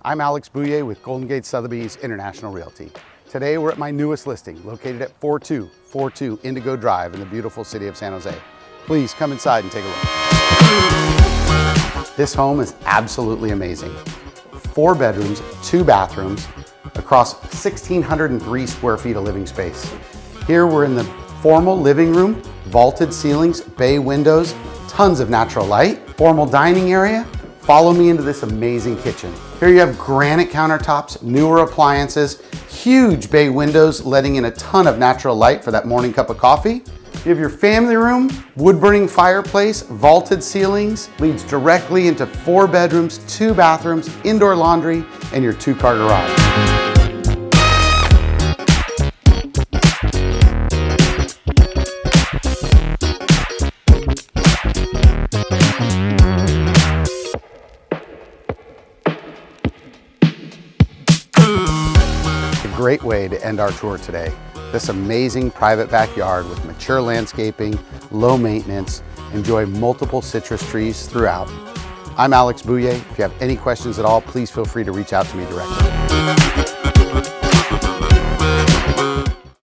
I'm a.bouja with Golden Gate Sotheby's International Realty. Today we're at my newest listing located at 4242 Indigo Drive in the beautiful city of San Jose. Please come inside and take a look. This home is absolutely amazing. 4 bedrooms, 2 bathrooms, across 1,603 square feet of living space. Here we're in the formal living room, vaulted ceilings, bay windows, tons of natural light, formal dining area. Follow me into this amazing kitchen. Here you have granite countertops, newer appliances, huge bay windows letting in a ton of natural light for that morning cup of coffee. You have your family room, wood-burning fireplace, vaulted ceilings, leads directly into 4 bedrooms, 2 bathrooms, indoor laundry, and your 2-car garage. Great way to end our tour today. This amazing private backyard with mature landscaping, low maintenance, enjoy multiple citrus trees throughout. I'm a.bouja. If you have any questions at all, please feel free to reach out to me directly.